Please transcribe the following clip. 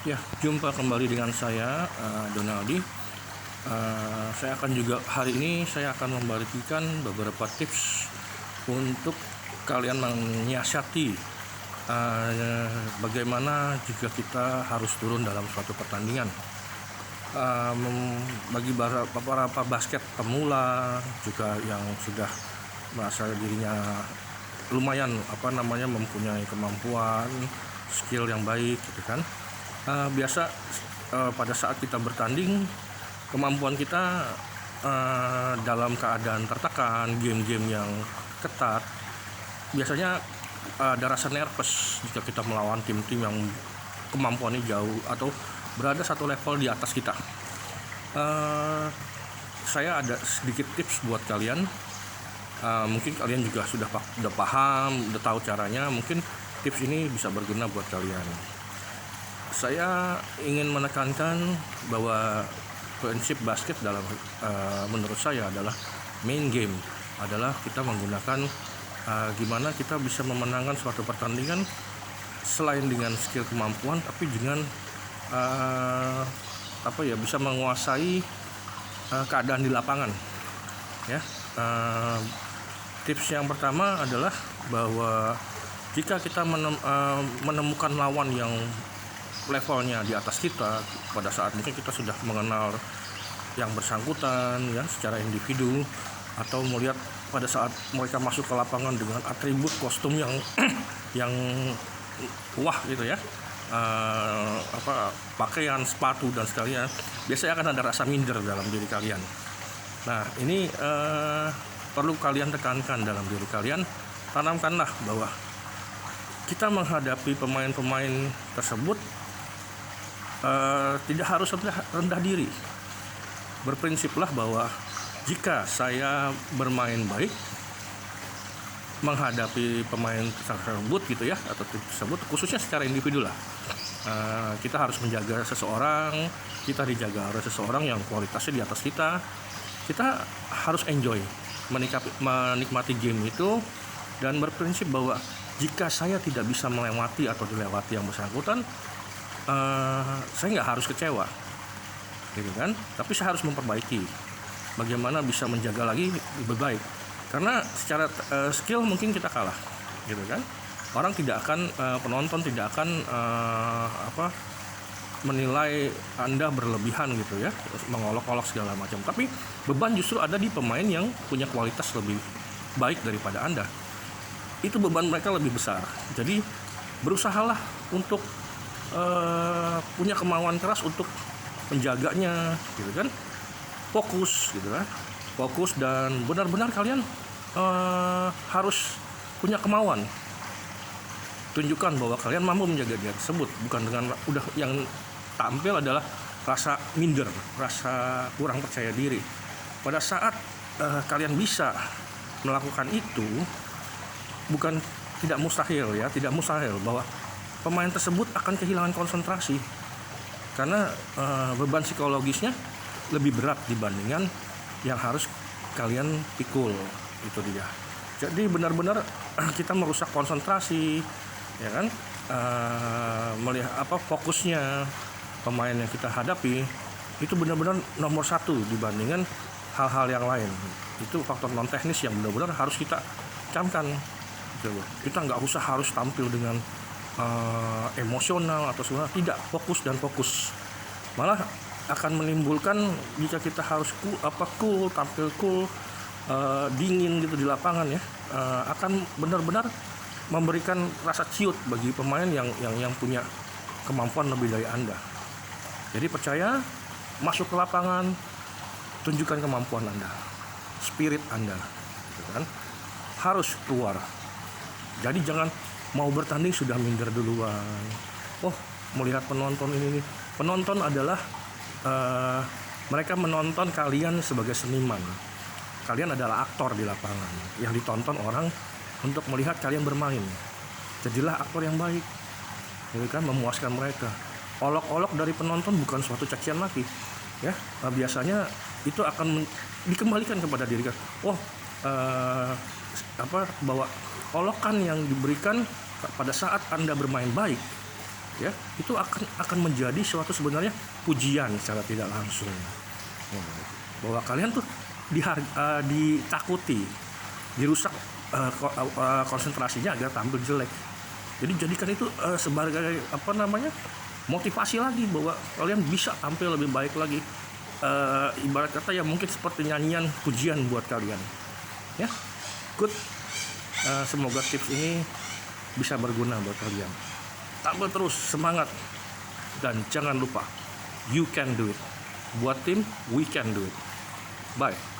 Ya, jumpa kembali dengan saya, Donaldi. Saya akan juga hari ini saya akan membagikan beberapa tips untuk kalian menyiasati bagaimana jika kita harus turun dalam suatu pertandingan. Bagi beberapa basket pemula juga yang sudah merasa dirinya lumayan mempunyai kemampuan, skill yang baik, gitu kan. Biasa pada saat kita bertanding, kemampuan kita dalam keadaan tertekan, game-game yang ketat, biasanya ada rasa nervous jika kita melawan tim-tim yang kemampuannya jauh atau berada satu level di atas kita. Saya ada sedikit tips buat kalian. Mungkin kalian juga sudah paham, udah tahu caranya. Mungkin tips ini bisa berguna buat kalian. Saya ingin menekankan bahwa prinsip basket dalam menurut saya adalah main game adalah kita menggunakan gimana kita bisa memenangkan suatu pertandingan selain dengan skill kemampuan, tapi dengan bisa menguasai keadaan di lapangan. Ya, tips yang pertama adalah bahwa jika kita menemukan lawan yang levelnya di atas kita, pada saat mungkin kita sudah mengenal yang bersangkutan ya secara individu, atau melihat pada saat mereka masuk ke lapangan dengan atribut kostum yang yang wah gitu ya, pakaian, sepatu dan sekalian, biasanya akan ada rasa minder dalam diri kalian. Nah, ini perlu kalian tekankan dalam diri kalian. Tanamkanlah bahwa kita menghadapi pemain-pemain tersebut tidak harus rendah diri. Berprinsiplah bahwa jika saya bermain baik menghadapi pemain tersebut gitu ya, atau tim tersebut, khususnya secara individu lah, kita harus menjaga seseorang, kita dijaga oleh seseorang yang kualitasnya di atas kita. Kita harus enjoy, menikmati game itu, dan berprinsip bahwa jika saya tidak bisa melewati atau dilewati yang bersangkutan, saya nggak harus kecewa, gitu kan? Tapi saya harus memperbaiki, bagaimana bisa menjaga lagi lebih baik. Karena secara skill mungkin kita kalah, gitu kan? Orang tidak akan, penonton tidak akan menilai Anda berlebihan gitu ya, mengolok-olok segala macam. Tapi beban justru ada di pemain yang punya kualitas lebih baik daripada Anda. Itu beban mereka lebih besar. Jadi berusahalah untuk punya kemauan keras untuk menjaganya, gitu kan. Fokus, gitu kan. Fokus, dan benar-benar kalian harus punya kemauan. Tunjukkan bahwa kalian mampu menjaga dia tersebut, bukan dengan udah yang tampil adalah rasa minder, rasa kurang percaya diri. Pada saat kalian bisa melakukan itu, bukan tidak mustahil bahwa pemain tersebut akan kehilangan konsentrasi, karena beban psikologisnya lebih berat dibandingkan yang harus kalian pikul. Itu dia. Jadi benar-benar kita merusak konsentrasi, ya kan? Melihat fokusnya pemain yang kita hadapi itu benar-benar nomor satu dibandingkan hal-hal yang lain. Itu faktor non teknis yang benar-benar harus kita camkan. Kita nggak usah harus tampil dengan emosional atau sebenarnya tidak, fokus, malah akan menimbulkan jika kita harus cool, tampil cool, dingin gitu di lapangan ya, akan benar-benar memberikan rasa ciut bagi pemain yang punya kemampuan lebih dari Anda. Jadi percaya, masuk ke lapangan, tunjukkan kemampuan Anda, spirit Anda, gitu kan? Harus keluar. Jadi jangan mau bertanding sudah minder duluan. Oh, melihat penonton ini. Penonton adalah mereka menonton kalian sebagai seniman. Kalian adalah aktor di lapangan yang ditonton orang untuk melihat kalian bermain. Jadilah aktor yang baik, gitu kan, memuaskan mereka. Olok-olok dari penonton bukan suatu cacian lagi, ya. Biasanya itu akan dikembalikan kepada diri kan. Bahwa olokan yang diberikan pada saat Anda bermain baik ya, itu akan menjadi suatu sebenarnya pujian secara tidak langsung. Bahwa kalian tuh ditakuti, dirusak konsentrasinya agar tampil jelek. Jadi jadikan itu sebagai motivasi lagi bahwa kalian bisa tampil lebih baik lagi. Ibarat kata ya mungkin seperti nyanyian pujian buat kalian. Ya, good. Semoga tips ini bisa berguna buat kalian. Tampil terus, semangat, dan jangan lupa you can do it. Buat tim, we can do it. Bye.